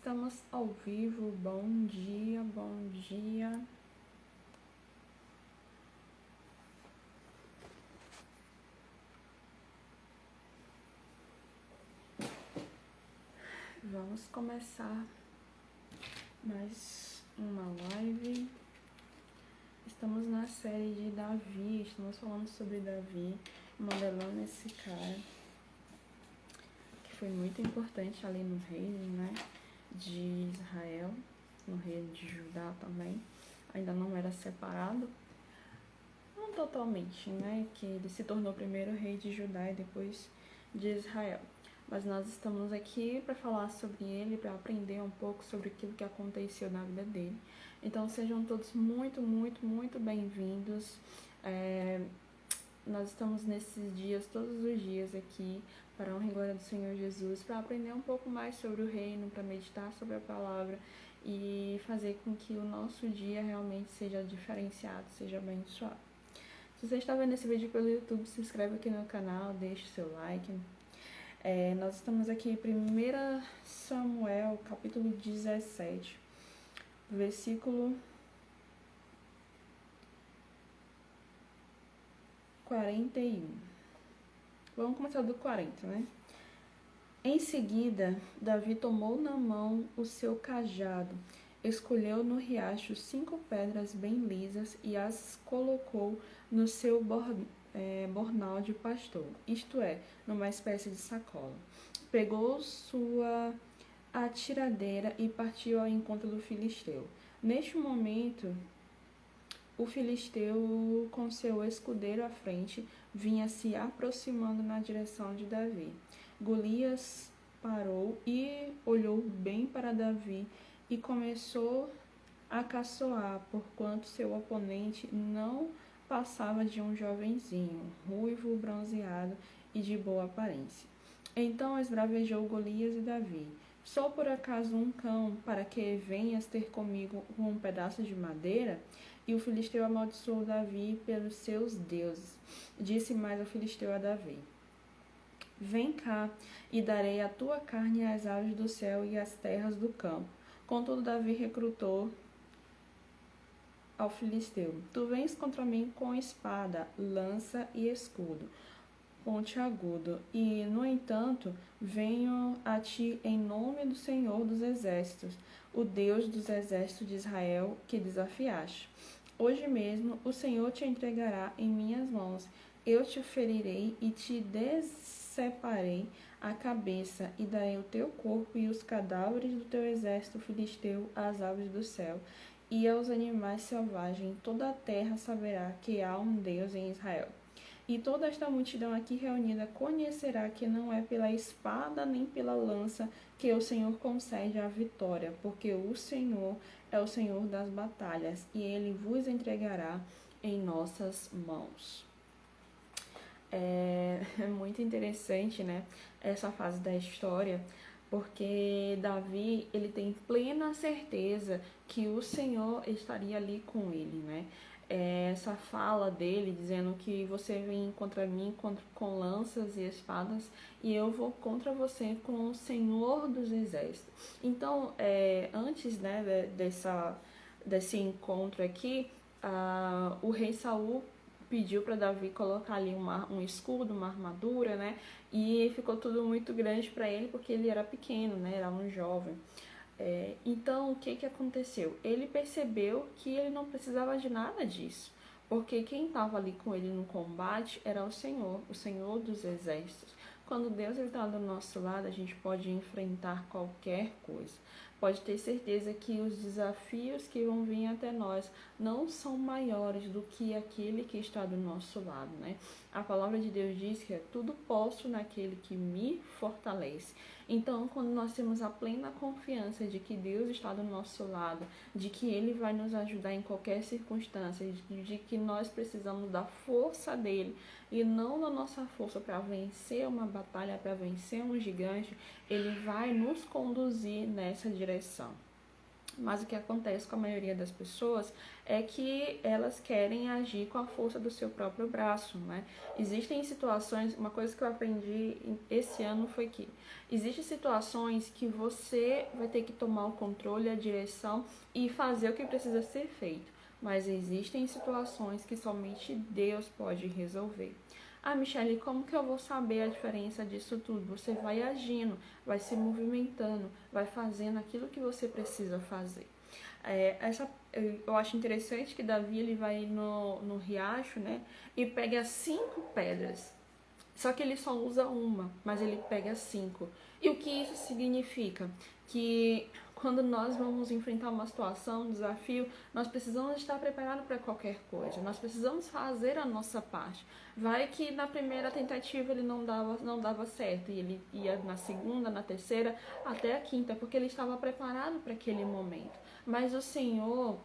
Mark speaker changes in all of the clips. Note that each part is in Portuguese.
Speaker 1: Estamos ao vivo, bom dia, bom dia. Vamos começar mais uma live. Estamos na série de Davi, estamos falando sobre Davi, modelando esse cara, que foi muito importante ali no reino, né, de Israel, no reino de Judá também. Ainda não era separado, não totalmente, né, que ele se tornou primeiro rei de Judá e depois de Israel. Mas nós estamos aqui para falar sobre ele, para aprender um pouco sobre aquilo que aconteceu na vida dele. Então sejam todos muito bem-vindos. Nós estamos nesses dias, todos os dias aqui, para a honra e glória do Senhor Jesus, para aprender um pouco mais sobre o reino, para meditar sobre a palavra e fazer com que o nosso dia realmente seja diferenciado, seja abençoado. Se você está vendo esse vídeo pelo YouTube, se inscreve aqui no canal, deixe seu like. Nós estamos aqui em 1 Samuel, capítulo 17, versículo 41. Vamos começar do 40, né? Em seguida, Davi tomou na mão o seu cajado, escolheu no riacho 5 pedras bem lisas e as colocou no seu bornal de pastor, isto é, numa espécie de sacola. Pegou sua atiradeira e partiu ao encontro do filisteu. Neste momento, o filisteu, com seu escudeiro à frente, vinha se aproximando na direção de Davi. Golias parou e olhou bem para Davi e começou a caçoar, porquanto seu oponente não passava de um jovenzinho, ruivo, bronzeado e de boa aparência. Então esbravejou Golias e Davi: sou por acaso um cão para que venhas ter comigo um pedaço de madeira? E o filisteu amaldiçoou Davi pelos seus deuses. Disse mais o filisteu a Davi: vem cá, e darei a tua carne às aves do céu e às terras do campo. Contudo, Davi recrutou ao filisteu: tu vens contra mim com espada, lança e escudo pontiagudo, e, no entanto, venho a ti em nome do Senhor dos Exércitos, o Deus dos exércitos de Israel, que desafiaste. Hoje mesmo o Senhor te entregará em minhas mãos. Eu te ferirei e te deceparei a cabeça, e darei o teu corpo e os cadáveres do teu exército filisteu às aves do céu e aos animais selvagens. Toda a terra saberá que há um Deus em Israel. E toda esta multidão aqui reunida conhecerá que não é pela espada nem pela lança que o Senhor concede a vitória, porque o Senhor é o Senhor das batalhas, e ele vos entregará em nossas mãos. É muito interessante, né, essa fase da história, porque Davi, ele tem plena certeza que o Senhor estaria ali com ele, né? Essa fala dele dizendo que você vem contra mim com lanças e espadas e eu vou contra você com o Senhor dos Exércitos. Então, antes, né, desse encontro aqui, o rei Saul pediu para Davi colocar ali um escudo, uma armadura, né? E ficou tudo muito grande para ele porque ele era pequeno, né? Era um jovem. Então, o que aconteceu? Ele percebeu que ele não precisava de nada disso, porque quem estava ali com ele no combate era o Senhor dos Exércitos. Quando Deus está do nosso lado, a gente pode enfrentar qualquer coisa. Pode ter certeza que os desafios que vão vir até nós não são maiores do que aquele que está do nosso lado, né? A palavra de Deus diz que tudo posso naquele que me fortalece. Então, quando nós temos a plena confiança de que Deus está do nosso lado, de que Ele vai nos ajudar em qualquer circunstância, de que nós precisamos da força dEle e não da nossa força para vencer uma batalha, para vencer um gigante, Ele vai nos conduzir nessa direção. Mas o que acontece com a maioria das pessoas é que elas querem agir com a força do seu próprio braço, né? Existem situações, uma coisa que eu aprendi esse ano foi que existem situações que você vai ter que tomar o controle, a direção e fazer o que precisa ser feito. Mas existem situações que somente Deus pode resolver. Ah, Michele, como que eu vou saber a diferença disso tudo? Você vai agindo, vai se movimentando, vai fazendo aquilo que você precisa fazer. Eu acho interessante que Davi ele vai no riacho, né, e pega 5 pedras. Só que ele só usa uma, mas ele pega 5. E o que isso significa? Que quando nós vamos enfrentar uma situação, um desafio, nós precisamos estar preparados para qualquer coisa. Nós precisamos fazer a nossa parte. Vai que na primeira tentativa ele não dava certo. E ele ia na segunda, na terceira, até a quinta, porque ele estava preparado para aquele momento. Mas o Senhor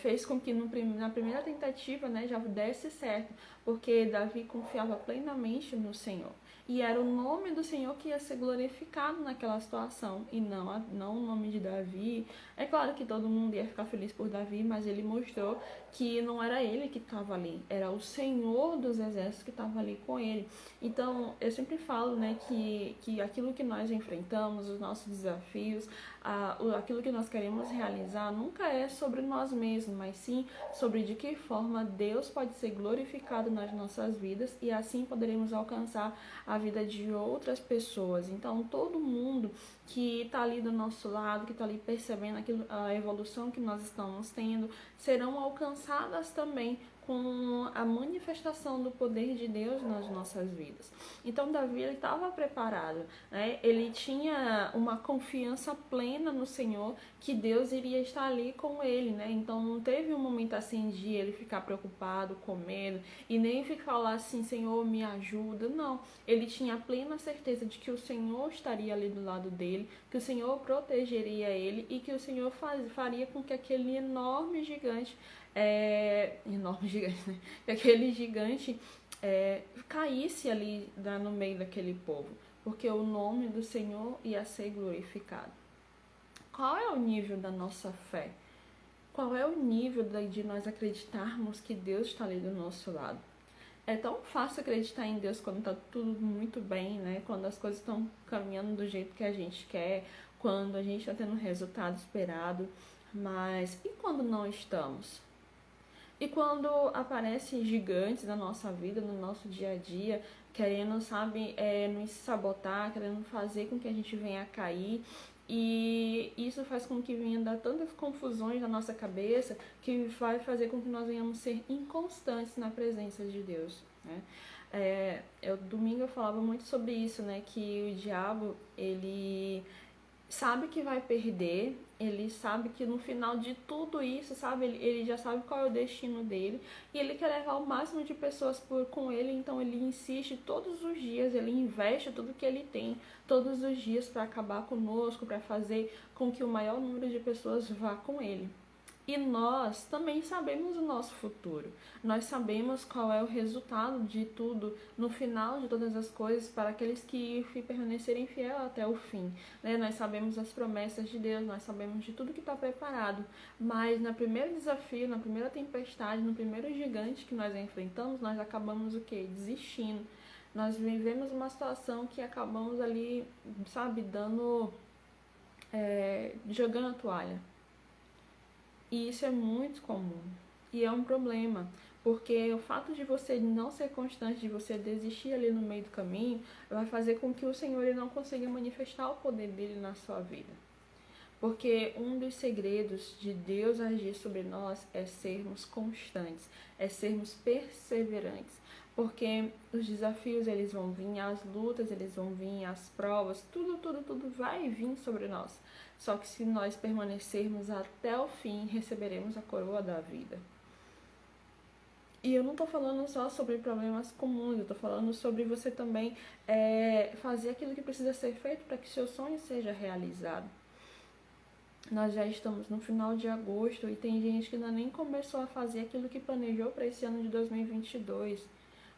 Speaker 1: fez com que na primeira tentativa, né, já desse certo, porque Davi confiava plenamente no Senhor. E era o nome do Senhor que ia ser glorificado naquela situação, e não o nome de Davi. É claro que todo mundo ia ficar feliz por Davi, mas ele mostrou que não era ele que estava ali, era o Senhor dos exércitos que estava ali com ele. Então, eu sempre falo, né, que aquilo que nós enfrentamos, os nossos desafios, aquilo que nós queremos realizar nunca é sobre nós mesmos, mas sim sobre de que forma Deus pode ser glorificado nas nossas vidas e assim poderemos alcançar a vida de outras pessoas. Então, todo mundo que está ali do nosso lado, que está ali percebendo a evolução que nós estamos tendo, serão alcançadas também com a manifestação do poder de Deus nas nossas vidas. Então Davi estava preparado, né? Ele tinha uma confiança plena no Senhor que Deus iria estar ali com ele, né? Então não teve um momento assim de ele ficar preocupado, com medo e nem falar assim, Senhor, me ajuda. Não, ele tinha plena certeza de que o Senhor estaria ali do lado dele, que o Senhor protegeria ele e que o Senhor faria com que aquele enorme gigante né? Que aquele gigante caísse ali no meio daquele povo, porque o nome do Senhor ia ser glorificado. Qual é o nível da nossa fé? Qual é o nível de nós acreditarmos que Deus está ali do nosso lado? É tão fácil acreditar em Deus quando está tudo muito bem, né? Quando as coisas estão caminhando do jeito que a gente quer, quando a gente está tendo o resultado esperado, mas e quando não estamos? E quando aparecem gigantes na nossa vida, no nosso dia a dia, querendo, sabe, nos sabotar, querendo fazer com que a gente venha a cair. E isso faz com que venha dar tantas confusões na nossa cabeça que vai fazer com que nós venhamos ser inconstantes na presença de Deus, né? Domingo eu falava muito sobre isso, né? Que o diabo, ele sabe que vai perder, ele sabe que no final de tudo isso, sabe, ele já sabe qual é o destino dele e ele quer levar o máximo de pessoas com ele, então ele insiste todos os dias, ele investe tudo que ele tem todos os dias para acabar conosco, para fazer com que o maior número de pessoas vá com ele. E nós também sabemos o nosso futuro. Nós sabemos qual é o resultado de tudo, no final de todas as coisas, para aqueles que permanecerem fiel até o fim, né? Nós sabemos as promessas de Deus, nós sabemos de tudo que está preparado. Mas no primeiro desafio, na primeira tempestade, no primeiro gigante que nós enfrentamos, nós acabamos o quê? Desistindo. Nós vivemos uma situação que acabamos ali, sabe, jogando a toalha. E isso é muito comum. E é um problema, porque o fato de você não ser constante, de você desistir ali no meio do caminho, vai fazer com que o Senhor ele não consiga manifestar o poder dele na sua vida. Porque um dos segredos de Deus agir sobre nós é sermos constantes, é sermos perseverantes. Porque os desafios eles vão vir, as lutas eles vão vir, as provas, tudo vai vir sobre nós. Só que se nós permanecermos até o fim, receberemos a coroa da vida. E eu não estou falando só sobre problemas comuns, eu estou falando sobre você também fazer aquilo que precisa ser feito para que seu sonho seja realizado. Nós já estamos no final de agosto e tem gente que ainda nem começou a fazer aquilo que planejou para esse ano de 2022.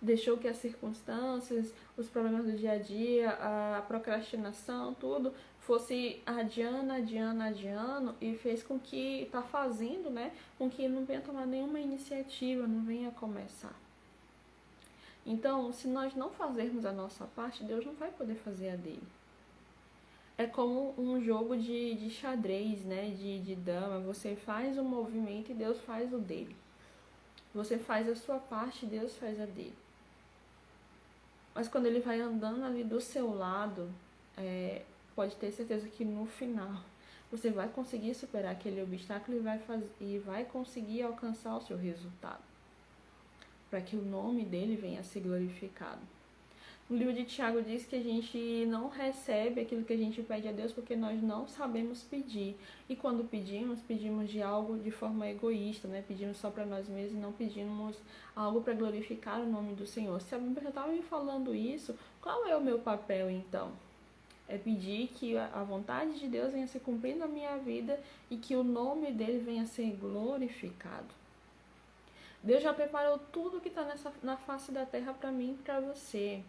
Speaker 1: deixou que as circunstâncias, os problemas do dia a dia, a procrastinação, tudo fosse adiando e fez com que, está fazendo, né, com que não venha tomar nenhuma iniciativa, não venha começar. Então, se nós não fazermos a nossa parte, Deus não vai poder fazer a dele. É como um jogo de xadrez, né, de dama. Você faz o movimento e Deus faz o dele. Você faz a sua parte e Deus faz a dele. Mas quando ele vai andando ali do seu lado, pode ter certeza que no final você vai conseguir superar aquele obstáculo e vai conseguir alcançar o seu resultado, para que o nome dele venha a ser glorificado. O livro de Tiago diz que a gente não recebe aquilo que a gente pede a Deus porque nós não sabemos pedir. E quando pedimos de algo de forma egoísta, né? Pedimos só para nós mesmos, não pedimos algo para glorificar o nome do Senhor. Se a Bíblia já estava me falando isso, qual é o meu papel então? É pedir que a vontade de Deus venha a ser cumprida na minha vida e que o nome dele venha a ser glorificado. Deus já preparou tudo que está na face da terra para mim e para você.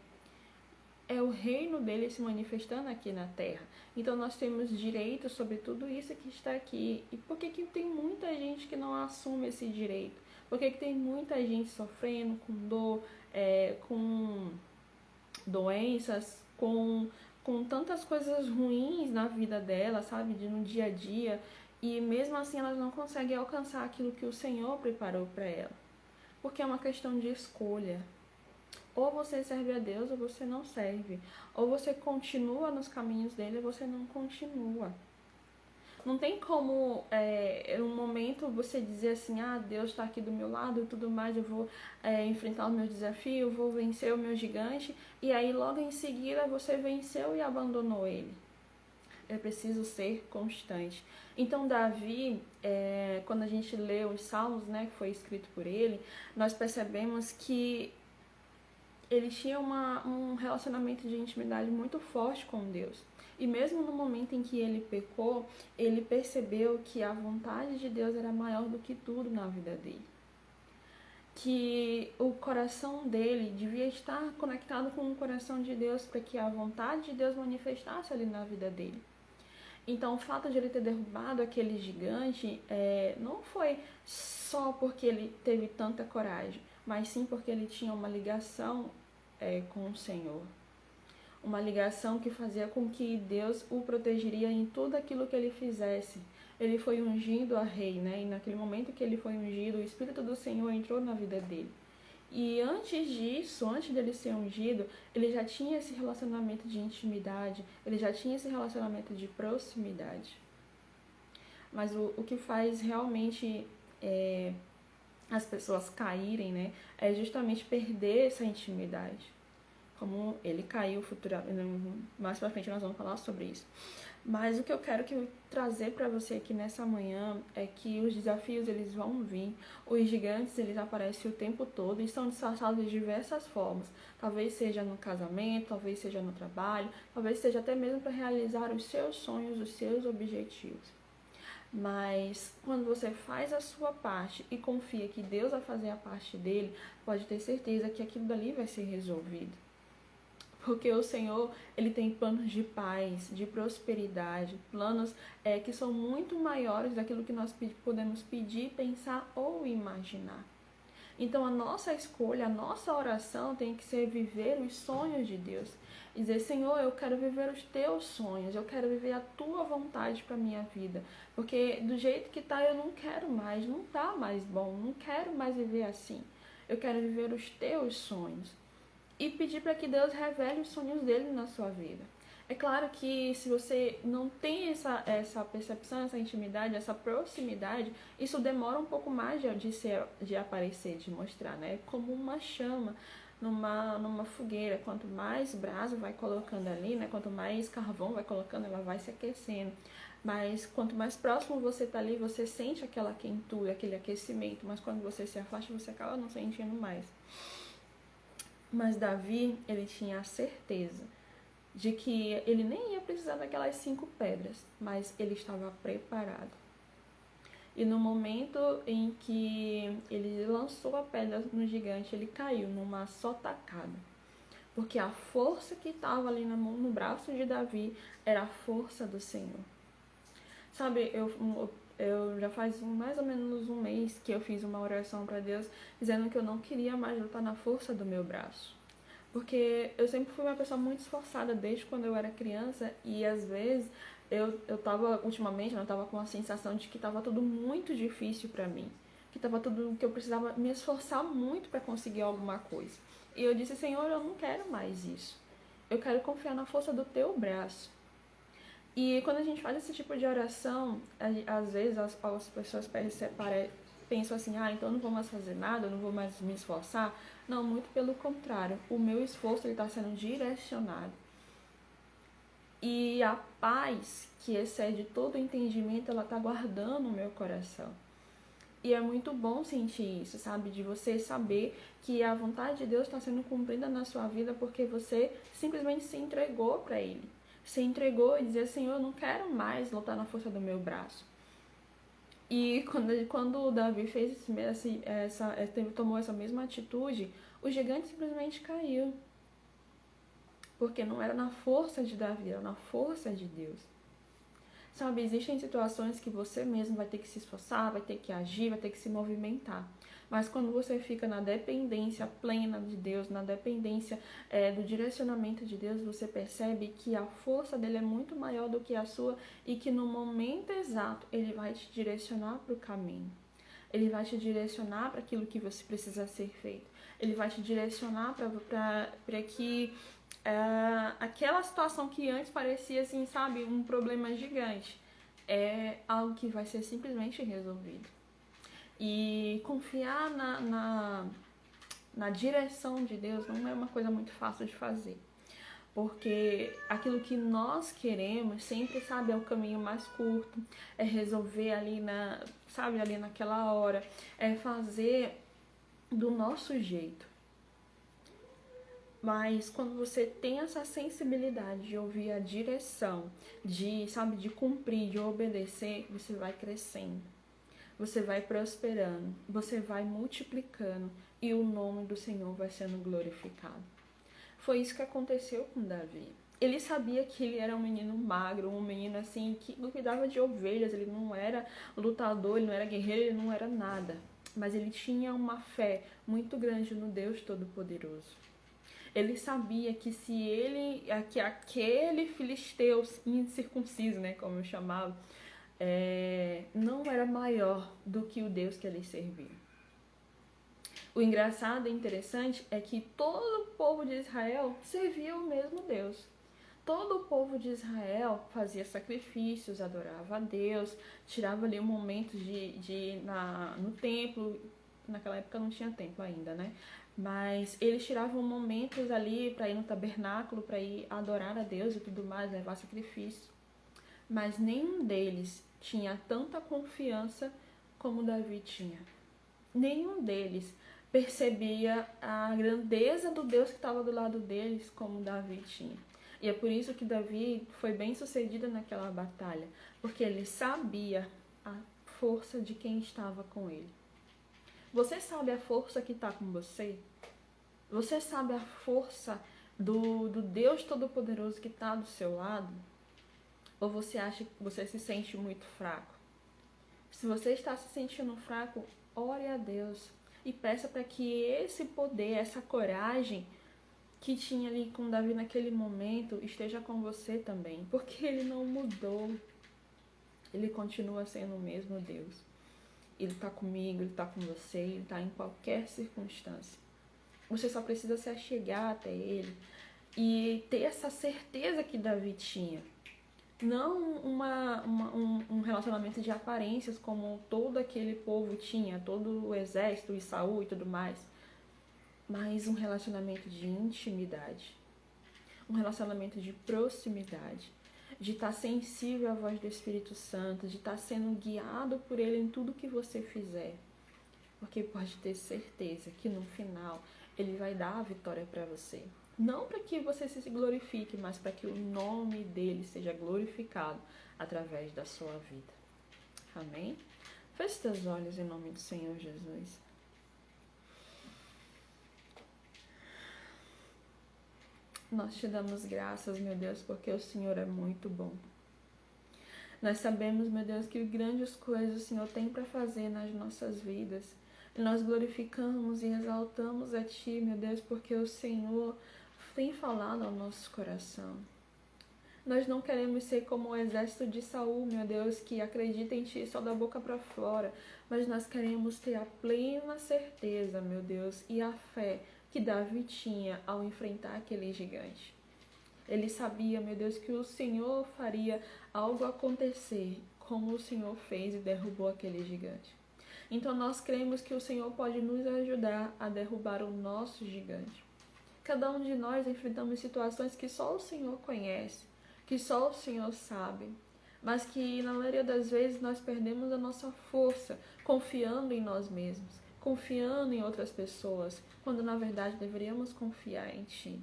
Speaker 1: É o reino dele se manifestando aqui na terra. Então nós temos direito sobre tudo isso que está aqui. E por que tem muita gente que não assume esse direito? Por que tem muita gente sofrendo com dor, com doenças, com tantas coisas ruins na vida dela, sabe? No dia a dia. E mesmo assim elas não conseguem alcançar aquilo que o Senhor preparou para ela. Porque é uma questão de escolha. Ou você serve a Deus ou você não serve. Ou você continua nos caminhos dele ou você não continua. Não tem como, em um momento, você dizer assim, Deus está aqui do meu lado e tudo mais, eu vou enfrentar o meu desafio, vou vencer o meu gigante. E aí logo em seguida você venceu e abandonou ele. É preciso ser constante. Então Davi, quando a gente lê os Salmos, né, que foi escrito por ele, nós percebemos que ele tinha um relacionamento de intimidade muito forte com Deus. E mesmo no momento em que ele pecou, ele percebeu que a vontade de Deus era maior do que tudo na vida dele. Que o coração dele devia estar conectado com o coração de Deus para que a vontade de Deus manifestasse ali na vida dele. Então, o fato de ele ter derrubado aquele gigante não foi só porque ele teve tanta coragem, mas sim porque ele tinha uma ligação com o Senhor. Uma ligação que fazia com que Deus o protegeria em tudo aquilo que ele fizesse. Ele foi ungido a rei, né? E naquele momento que ele foi ungido, o Espírito do Senhor entrou na vida dele. E antes disso, antes dele ser ungido, ele já tinha esse relacionamento de intimidade, ele já tinha esse relacionamento de proximidade. Mas o que faz realmente as pessoas caírem, né, é justamente perder essa intimidade. Como ele caiu futuramente, mais pra frente nós vamos falar sobre isso. Mas o que eu quero trazer para você aqui nessa manhã é que os desafios eles vão vir, os gigantes eles aparecem o tempo todo e são disfarçados de diversas formas. Talvez seja no casamento, talvez seja no trabalho, talvez seja até mesmo para realizar os seus sonhos, os seus objetivos. Mas quando você faz a sua parte e confia que Deus vai fazer a parte dele, pode ter certeza que aquilo dali vai ser resolvido. Porque o Senhor, ele tem planos de paz, de prosperidade, planos que são muito maiores daquilo que nós podemos pedir, pensar ou imaginar. Então a nossa escolha, a nossa oração tem que ser viver os sonhos de Deus. Dizer, Senhor, eu quero viver os teus sonhos, eu quero viver a tua vontade para a minha vida. Porque do jeito que tá, eu não quero mais, não tá mais bom, não quero mais viver assim. Eu quero viver os teus sonhos. E pedir para que Deus revele os sonhos dele na sua vida. É claro que se você não tem essa percepção, essa intimidade, essa proximidade, isso demora um pouco mais de aparecer, de mostrar, né? Como uma chama numa fogueira. Quanto mais brasa vai colocando ali, né? Quanto mais carvão vai colocando, ela vai se aquecendo. Mas quanto mais próximo você está ali, você sente aquela quentura, aquele aquecimento. Mas quando você se afasta, você acaba não sentindo mais. Mas Davi, ele tinha a certeza de que ele nem ia precisar daquelas 5 pedras, mas ele estava preparado. E no momento em que ele lançou a pedra no gigante, ele caiu numa só tacada. Porque a força que estava ali no braço de Davi era a força do Senhor. Sabe, eu já faz mais ou menos um mês que eu fiz uma oração para Deus dizendo que eu não queria mais lutar na força do meu braço. Porque eu sempre fui uma pessoa muito esforçada desde quando eu era criança e às vezes ultimamente, eu tava com a sensação de que tava tudo muito difícil para mim. Que tava tudo, que eu precisava me esforçar muito para conseguir alguma coisa. E eu disse, Senhor, eu não quero mais isso. Eu quero confiar na força do teu braço. E quando a gente faz esse tipo de oração, às vezes as pessoas pensam assim, então eu não vou mais fazer nada, eu não vou mais me esforçar. Não, muito pelo contrário. O meu esforço está sendo direcionado. E a paz, que excede todo o entendimento, ela está guardando o meu coração. E é muito bom sentir isso, sabe? De você saber que a vontade de Deus está sendo cumprida na sua vida porque você simplesmente se entregou para Ele. Se entregou e dizia, Senhor, eu não quero mais lutar na força do meu braço. E quando o Davi tomou essa mesma atitude, o gigante simplesmente caiu. Porque não era na força de Davi, era na força de Deus. Sabe, existem situações que você mesmo vai ter que se esforçar, vai ter que agir, vai ter que se movimentar. Mas quando você fica na dependência plena de Deus, na dependência do direcionamento de Deus, você percebe que a força dele é muito maior do que a sua e que no momento exato ele vai te direcionar para o caminho. Ele vai te direcionar para aquilo que você precisa ser feito. Ele vai te direcionar para que aquela situação que antes parecia, assim, sabe, um problema gigante, é algo que vai ser simplesmente resolvido. E confiar na direção de Deus não é uma coisa muito fácil de fazer. Porque aquilo que nós queremos sempre, sabe, é o caminho mais curto, é resolver ali ali naquela hora, é fazer do nosso jeito. Mas quando você tem essa sensibilidade de ouvir a direção, de cumprir, de obedecer, você vai crescendo. Você vai prosperando, você vai multiplicando e o nome do Senhor vai sendo glorificado. Foi isso que aconteceu com Davi. Ele sabia que ele era um menino magro, um menino assim que não cuidava de ovelhas, ele não era lutador, ele não era guerreiro, ele não era nada. Mas ele tinha uma fé muito grande no Deus Todo-Poderoso. Ele sabia que que aquele filisteu incircunciso, né, como eu chamava, não era maior do que o Deus que ele servia. O engraçado e interessante é que todo o povo de Israel servia o mesmo Deus. Todo o povo de Israel fazia sacrifícios, adorava a Deus, tirava ali um momento de ir no templo. Naquela época não tinha templo ainda, né? Mas eles tiravam momentos ali para ir no tabernáculo, para ir adorar a Deus e tudo mais, levar sacrifício. Mas nenhum deles tinha tanta confiança como Davi tinha. Nenhum deles percebia a grandeza do Deus que estava do lado deles como Davi tinha. E é por isso que Davi foi bem sucedido naquela batalha, porque ele sabia a força de quem estava com ele. Você sabe a força que está com você? Você sabe a força do Deus Todo-Poderoso que está do seu lado? Ou você acha que você se sente muito fraco? Se você está se sentindo fraco, ore a Deus e peça para que esse poder, essa coragem que tinha ali com Davi naquele momento esteja com você também, porque ele não mudou. Ele continua sendo o mesmo Deus. Ele está comigo, ele está com você, ele está em qualquer circunstância. Você só precisa se achegar até ele e ter essa certeza que Davi tinha. Não um relacionamento de aparências como todo aquele povo tinha, todo o exército e Saul e tudo mais, mas um relacionamento de intimidade, um relacionamento de proximidade, de estar sensível à voz do Espírito Santo, de estar sendo guiado por ele em tudo que você fizer, porque pode ter certeza que no final ele vai dar a vitória para você. Não para que você se glorifique, mas para que o nome dele seja glorificado através da sua vida. Amém? Feche teus olhos em nome do Senhor Jesus. Nós te damos graças, meu Deus, porque o Senhor é muito bom. Nós sabemos, meu Deus, que grandes coisas o Senhor tem para fazer nas nossas vidas. E nós glorificamos e exaltamos a Ti, meu Deus, porque o Senhor tem falado ao nosso coração. Nós não queremos ser como o exército de Saul, meu Deus, que acredita em Ti só da boca para fora, mas nós queremos ter a plena certeza, meu Deus, e a fé que Davi tinha ao enfrentar aquele gigante. Ele sabia, meu Deus, que o Senhor faria algo acontecer, como o Senhor fez e derrubou aquele gigante. Então nós cremos que o Senhor pode nos ajudar a derrubar o nosso gigante. Cada um de nós enfrentamos situações que só o Senhor conhece, que só o Senhor sabe, mas que na maioria das vezes nós perdemos a nossa força confiando em nós mesmos, confiando em outras pessoas, quando na verdade deveríamos confiar em Ti.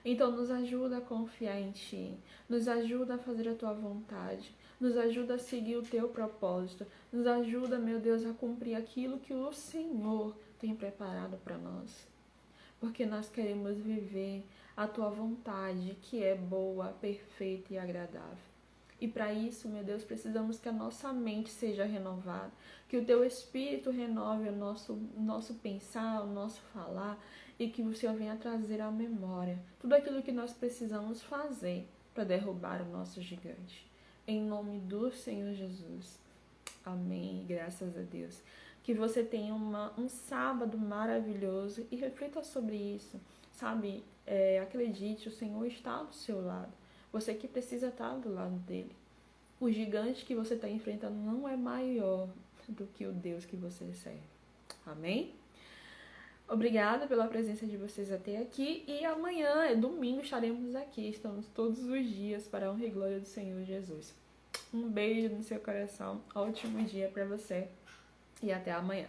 Speaker 1: Então nos ajuda a confiar em Ti, nos ajuda a fazer a Tua vontade, nos ajuda a seguir o Teu propósito, nos ajuda, meu Deus, a cumprir aquilo que o Senhor tem preparado para nós. Porque nós queremos viver a Tua vontade, que é boa, perfeita e agradável. E para isso, meu Deus, precisamos que a nossa mente seja renovada, que o Teu Espírito renove o nosso pensar, o nosso falar, e que o Senhor venha trazer à memória tudo aquilo que nós precisamos fazer para derrubar o nosso gigante. Em nome do Senhor Jesus. Amém. Graças a Deus. Que você tenha um sábado maravilhoso e reflita sobre isso. Sabe, acredite, o Senhor está do seu lado. Você que precisa estar do lado dele. O gigante que você está enfrentando não é maior do que o Deus que você serve. Amém? Obrigada pela presença de vocês até aqui. E amanhã, domingo, estaremos aqui. Estamos todos os dias para a honra e glória do Senhor Jesus. Um beijo no seu coração. Ótimo dia para você. E até amanhã.